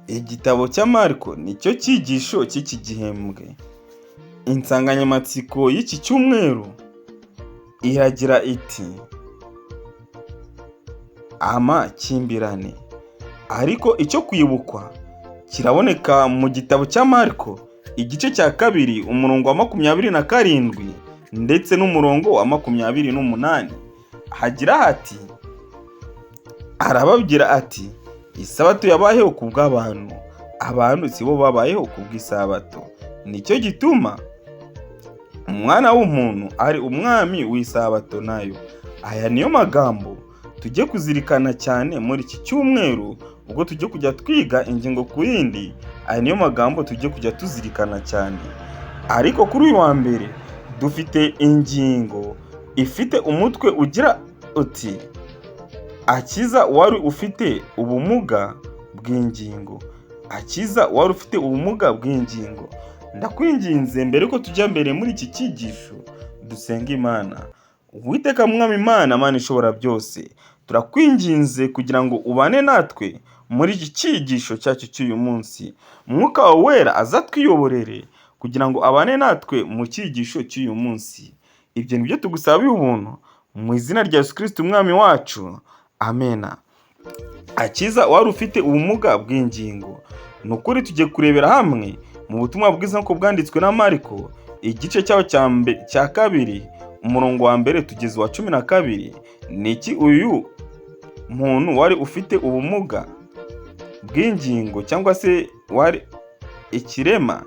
Igitabo cya Mariko nicyo cyigisho cy'iki gihembwe. Insanganyamatsiko y'iki cyumweru iragira iti amakimbirane. Ariko icyo kwibukwa kiraboneka mu gitabo cya Mariko igice cya 2 umurongo wa 27 ndetse n'umurongo wa 28. Hagira hati, arababwira ati, isabato yabayeho ku bw'abantu, abantu sibo babayeho ku bw'isabato. Nicyo gituma umwana w'umuntu ari umwami w'isabato nayo. Aya niyo magambo tujye kuzirikana cyane muri iki cyumweru ubwo tujye kujya twiga ingingo ku yindi. Aya niyo magambo tujye kujya tuzirikana cyane. Ariko kuri uyu wa mbere dufite ingingo ifite umutwe ugira uti akiza wari ufite ubumuga bw'ingingo. Akiza wari ufite ubumuga bw'ingingo. Ndakwinginze mbere ko tujya mbere muri iki cyigisho dusenga Imana. Uwiteka mwami Imana, Mana ishobora byose, turakwinginze kugira ngo ubane natwe muri iki cyigisho cyacu cy'uyu munsi. Mwuka wawe wera azatwiyoborere kugira ngo abane natwe mu cyigisho cy'uyu munsi. Ibyo nibyo tugusabiye ubuntu mu izina rya Yesu Kristo umwami wacu. Amena. Akiza wari ufite ubumuga bw'ingingo. Nukuri tugiye kurebera hamwe mu butumwa bwiza nk'uko bwanditswe na Mariko igice cyaho cya 2 umurongo wa 1 tugeze wa 12. Niki uyu muntu wari ufite ubumuga bw'ingingo cyangwa se wari ikirema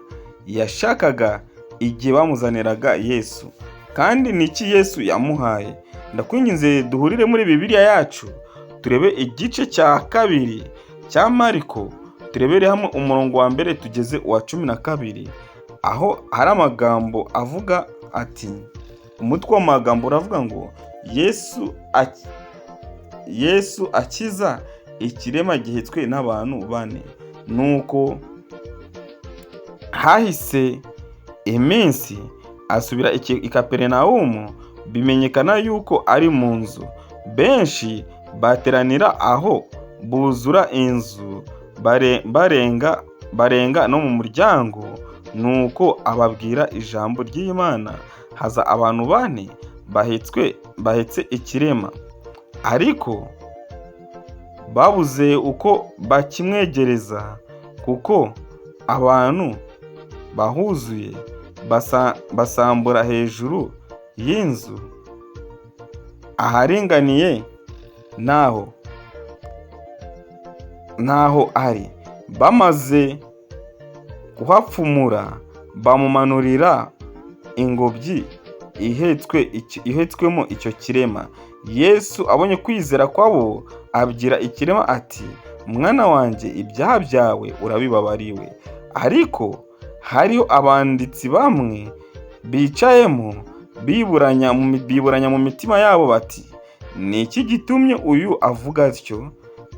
yashakaga igihe bamuzaniraga Yesu? Kandi niki Yesu yamuhaye? Ndakwinginze duhurire muri Bibiliya yacu turebe igice cya 2 cya Mariko, turebere hamwe umurongo wa 1 tugeze wa 12, aho hari amagambo avuga ati, umutwe w'amagambo uravuga ngo Yesu akiza ikirema gihetswe n'abantu 4. Nuko hahise iminsi asubira i Kaperinawumu, bimenyekana yuko ari mu nzu. Benshi bateranira aho buzura inzu, barenga no mu muryango. Nuko ababwira ijambo ry'Imana. Haza abantu 4 bahetse ikirema, ariko babuze uko bakimwegereza kuko abantu bahuzuye. Basambura hejuru y'inzu aharinganiye naho ari. Bamaze kuhapfumura bamumanurira ingobyi ihetswemo icyo kirema. Yesu abonye kwizera kwabo abwira ikirema ati, mwana wanjye, ibyaha byawe urabibabariwe. Ariko hariho abanditsi bamwe bicayemo biburanya mu mitima yabo bati, ni iki gitumye uyu avuga atyo?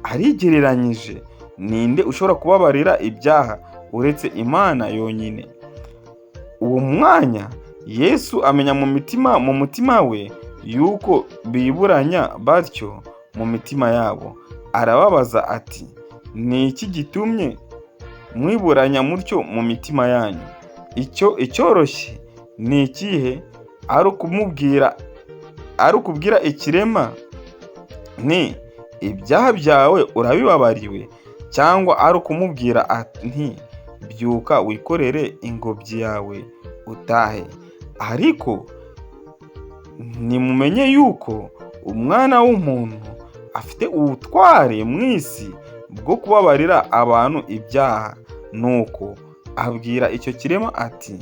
Arigereranyije. Ninde ushobora kubabarira ibyaha uretse Imana yonyine? Uwo mwanya Yesu amenya mu mutima we yuko biburanya batyo mu mitima yabo. Arababaza ati, ni iki gitumye mwiburanya mutyo mu mitima yanyu? Icyoroshye ni ikihe? Ari ukubwira ikirema nti, ibyaha byawe urabibabariwe? Cyangwa ari ukumubwira nti, byuka wikorere ingobyi yawe utahe? Ariko nimumenye yuko umwana w'umuntu afite ubutware mu isi bwo kubabarira abantu ibyaha. Nuko abwira icyo kirema ati,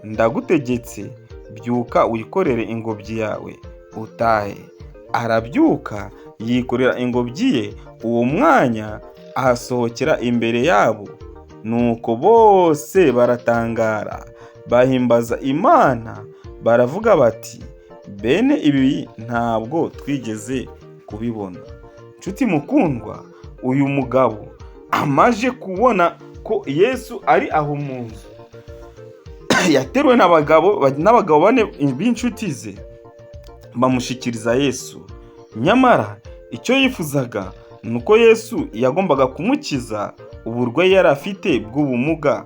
ndagutegetse, byuka wikorere ingobyi yawe utahe. Arabyuka yikorera ingobyi ye. Uwo mwanya ahasohokera imbere yabo. Nuko bose baratangara, bahimbaza Imana, baravuga bati, bene ibi ntabwo twigeze kubibona. Nshuti mukundwa, uyu mugabo amaje kubona ko Yesu ari aho mu nzu, yateruwe n'abagabo 4 b'inshuti ze bamushikiriza Yesu. Nyamara icyo yifuzaga nuko Yesu yagombaga kumukiza uburwayi yari afite bw'ubumuga.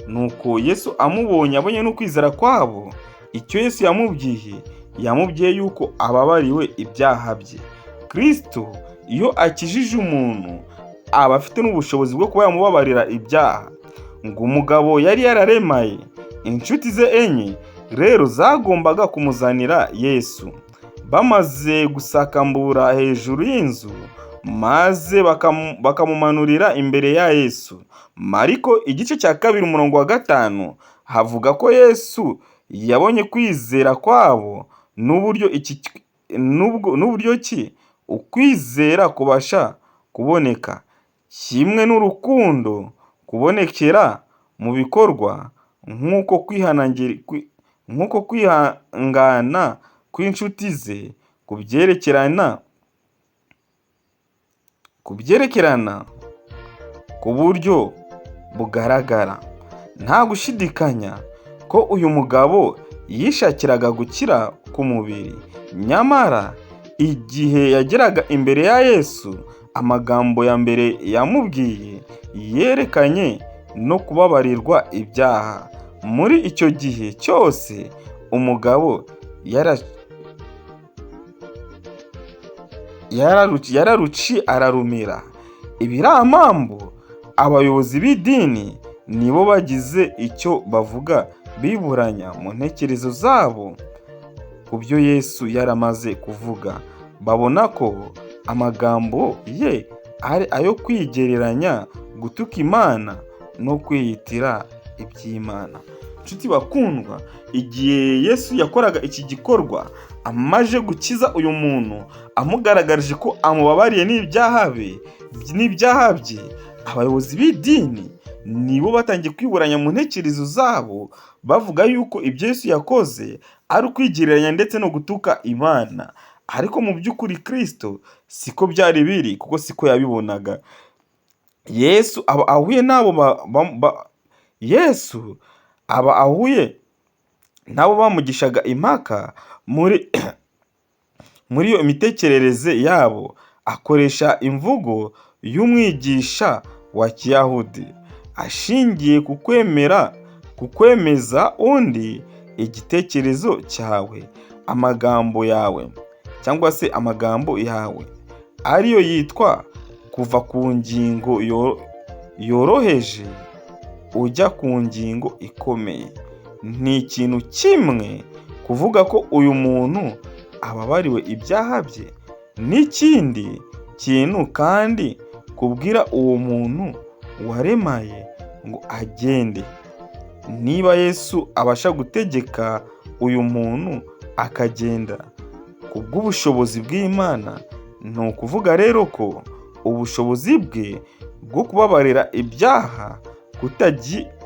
Nuko Yesu amubonye, abonye n'ukwizera kwabo, icyo Yesu yamubwiye yuko ababariwe ibyaha bye. Kristo iyo akijije umuntu aba afite n'ubushobozi bwo kuba yamubabarira ibyaha. Ngo umugabo yari yararemaye, inshuti ze enye rero zagombaga kumuzanira Yesu. Bamaze gusakambura hejuru y'inzu, maze bakamumanurira imbere ya Yesu. Mariko igice cya 2 umurongo wa 5 havuga ko Yesu yabonye kwizera kwabo n'uburyo ki ukwizera kubasha kuboneka, kimwe n'urukundo kubonekera mu bikorwa, nk'uko kwihangana kw'inshuti ze kubyerekerana ku buryo bugaragara. Nta gushidikanya ko uyu mugabo yishakiraga gukira k'umubiri, nyamara igihe yageraga imbere ya Yesu, amagambo ya mbere yamubwiye yerekanye no kubabarirwa ibyaha. Muri icyo gihe cyose umugabo yararuci ararumira. Ibiramambu abayobozi b'idini nibo bagize icyo bavuga, biburanya mu ntekerezo zabo ku byo Yesu yaramaze kuvuga. Babona ko amagambo ye ari ayo kwigereranya, gutuka Imana no kwiyitira iby'Imana. Nshuti bakundwa, igihe Yesu yakoraga iki gikorwa, amaje gukiza uyu muntu, amugaragarije ko amubabariye n'ibyaha bye, abayobozi b'idini nibo batangiye kwiburanya mu ntekerezo zabo, bavuga yuko ibyo Yesu yakoze ari ukwigereranya ndetse no gutuka Imana. Ariko mu by'ukuri Kristo siko byari biri, kuko siko yabibonaga. Yesu aba ahuye nabo bamugishaga impaka muri iyo mitekerereze yabo, akoresha imvugo y'umwigisha wa Kiyahudi, ashingiye ku kwemeza undi igitekerezo cyawe. Amagambo yawe cyangwa se amagambo yawe ariyo yitwa kuva ku ngingo yoroheje ujya ku ngingo ikomeye. Ni ikintu kimwe kuvuga ko uyu muntu ababariwe ibyaha bye, n'ikindi kintu kandi kubwira uwo muntu waremaye ngo agende. Niba Yesu abasha gutegeka uyu muntu akagenda ku bw'ubushobozi bw'Imana, ni ukuvuga rero ko ubushobozi bwe bwo kubabarira ibyaha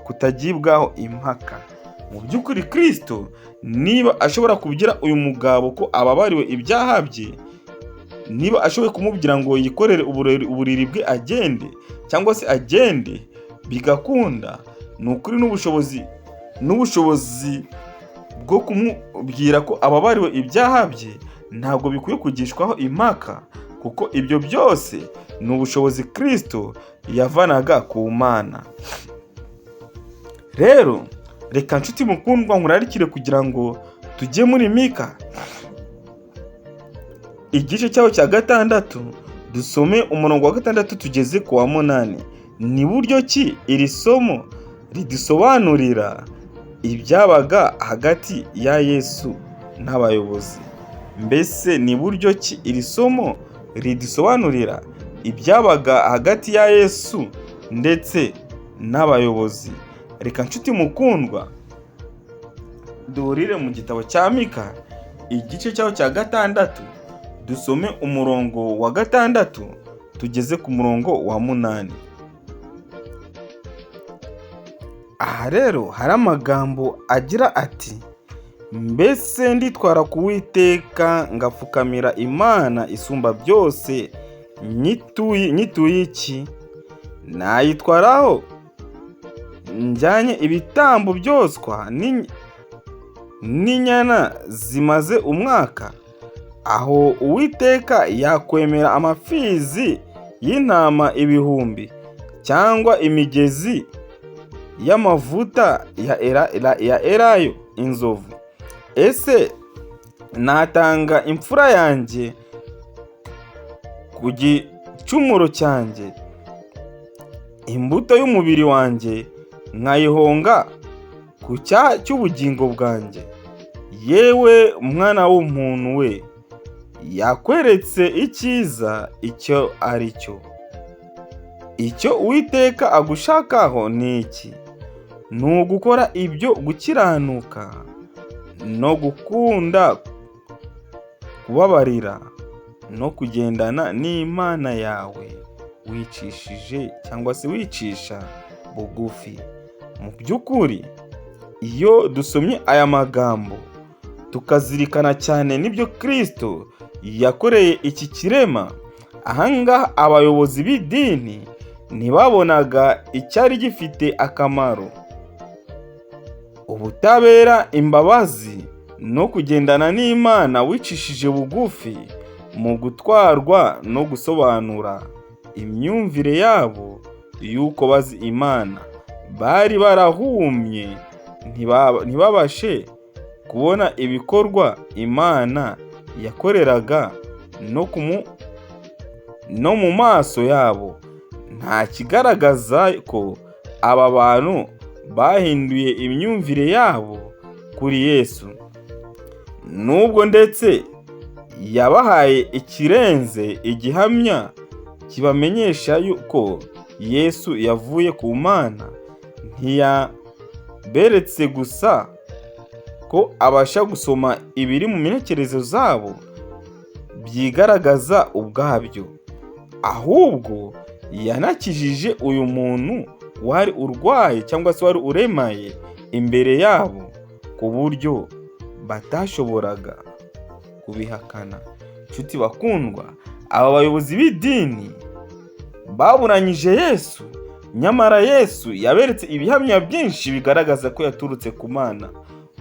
kutagibwaho impaka. Mu by'ukuri Kristo niba ashobora kubwira uyu mugabo ko ababariwe ibyaha bye, niba ashoboye kumubwira ngo yikorere uburiri bwe agende, cyangwa se agende bigakunda, ni ukuri n'ubushobozi bwo kumubwira ko ababariwe ibyaha bye ntabwo bikwiye kugishwaho impaka, kuko ibyo byose ni ubushobozi Kristo yavanaga ku Mana. Rero reka nshuti mukundwa nkurarikire kugira ngo tujye muri Mika igice cyaho cya 6, dusome umurongo wa 6 tugeze ku wa 8. Ni buryo ki iri somo ridusobanurira ibyabaga hagati ya Yesu n'abayobozi? Mbese ni buryo ki iri somo ridusobanurira ibyabaga hagati ya Yesu ndetse n'abayobozi? Reka nshuti mukundwa duhurire mu gitabo cya Mika igice cyaho cya 6, dusome umurongo wa 6 tugeze ku murongo wa 8. Aha rero hari amagambo agira ati: mbese nditwara ku Uwiteka ngapfukamira Imana isumba byose, nyituye iki? Nayitwaraho njyanye ibitambo byoswa n'inyana zimaze umwaka? Aho Uwiteka yakwemera amapfizi y'intama 1000 cyangwa imigezi y'amavuta ya elayo inzovu? Ese natanga imfura yanjye ku gicumuro cyanjye, imbuto y'umubiri wanjye nkayihonga ku cyaha cy'ubugingo bwanjye? Yewe mwana w'umuntu we, yakweretse icyiza icyo ari cyo. Icyo Uwiteka agushakaho ni iki? Ni ugukora ibyo gukiranuka no gukunda kubabarira no kugendana n'Imana yawe wicishije cyangwa se wicisha bugufi. Mu by'ukuri, iyo dusomye aya magambo tukazirikana cyane n'ibyo Kristo yakoreye iki kirema, ahangaha abayobozi b'idini ntibabonaga icyari gifite akamaro. Ubutabera, imbabazi no kugendana n'Imana wicishije bugufi mu gutwarwa no gusobanura imyumvire yabo y'uko bazi Imana. Bari barahumye ntibabashe kubona ibikorwa Imana yakoreraga, no mu maso yabo nta kigaragaza ko aba bantu bahinduye imyumvire yabo kuri Yesu. Nubwo ndetse yabahaye ikirenze igihamya kibamenyesha yuko Yesu yavuye ku Mana, ntiyaberetse gusa ko abasha gusoma ibiri mu ntekerezo zabo byigaragaza ubwabyo, ahubwo yanakijije uyu muntu wari urwaye cyangwa se wari uremaye imbere yabo ku buryo batashoboraga kubihakana. Nshuti bakundwa, aba bayobozi b'idini baburanyije Yesu, nyamara Yesu yaberetse ibihamya byinshi bigaragaza ko yaturutse ku Mana.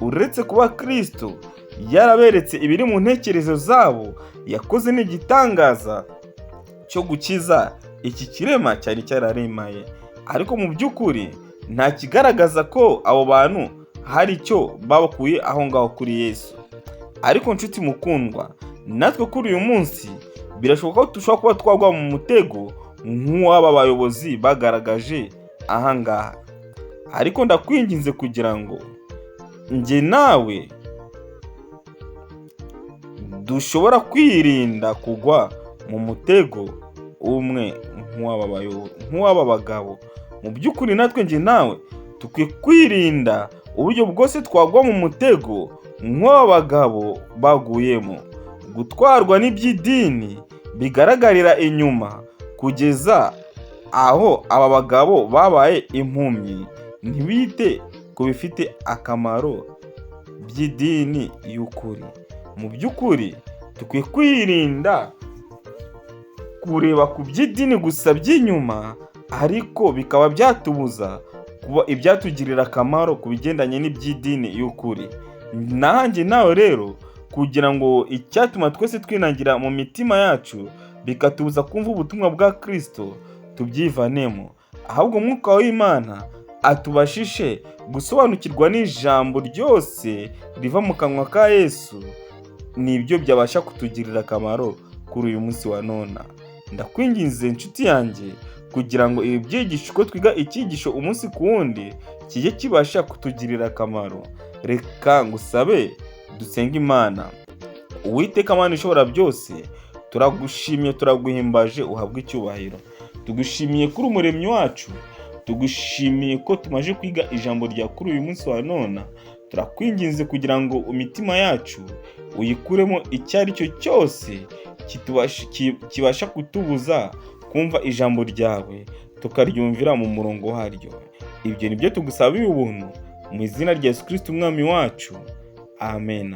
Uretse kuba Kristo yaraberetse ibiri mu ntekerezo zabo, yakoze n'igitangaza cyo gukiza iki kirema cyari cyararemaye. Ariko mu by'ukuri nta kigaragaza ko abo bantu hari icyo babakuye aho ngaho kuri Yesu. Ariko nshuti mukundwa, natwe kuri uyu munsi birashoboka ko dushobora kuba twagwa mu mutego nk'uw'aba bayobozi bagaragaje aha ngaha. Ariko ndakwinginze kugira ngo njye nawe dushobora kwirinda kugwa mu mutego umwe nk'uw'aba bagabo. Mu by'ukuri natwe njye nawe tukwiye kwirinda uburyo bwose twagwa mu mutego nk'uw'aba bagabo baguyemo, gutwarwa n'iby'idini bigaragarira inyuma kugeza aho aba bagabo babaye impumyi, ntibite ku bifite akamaro by'idini y'ukuri. Mu by'ukuri dukwiye kwirinda kureba ku by'idini gusa by'inyuma, ariko bikaba byatubuza kuba ibyatugirira akamaro ku bigendanye n'iby'idini y'ukuri. Nanjye nawe rero, kugira ngo icyatuma twese twinangira mu mitima yacu bikatubuza kumva ubutumwa bwa Kristo tubyivanemo, ahubwo Mwuka w'Imana atubashishe gusobanukirwa n'ijambo ryose riva mu kanwa ka Yesu, nibyo byabasha kutugirira akamaro kuri uyu munsi wa none. Ndakwinginze nshuti yanjye, kugira ngo ibi byigisho uko twiga icyigisho umunsi ku wundi kijye kibasha kutugirira akamaro, reka ngusabe dusenge Imana. Uwiteka Mana ishobora byose, turagushimye, turaguhimbaje, uhabwe icyubahiro. Tugushimiye kuri umuremyi wacu, tugushimiye ko tumaje kwiga ijambo rya kuri uyu munsi wa none. Turakwinginze kugira ngo imitima yacu uyikuremo icyari cyo cyose kibasha kutubuza kumva ijambo ryawe, tukaryumvira mu murongo waryo. Ibyo nibyo tugusabiye ubuntu mu izina rya Yesu Kristo umwami wacu. Amen.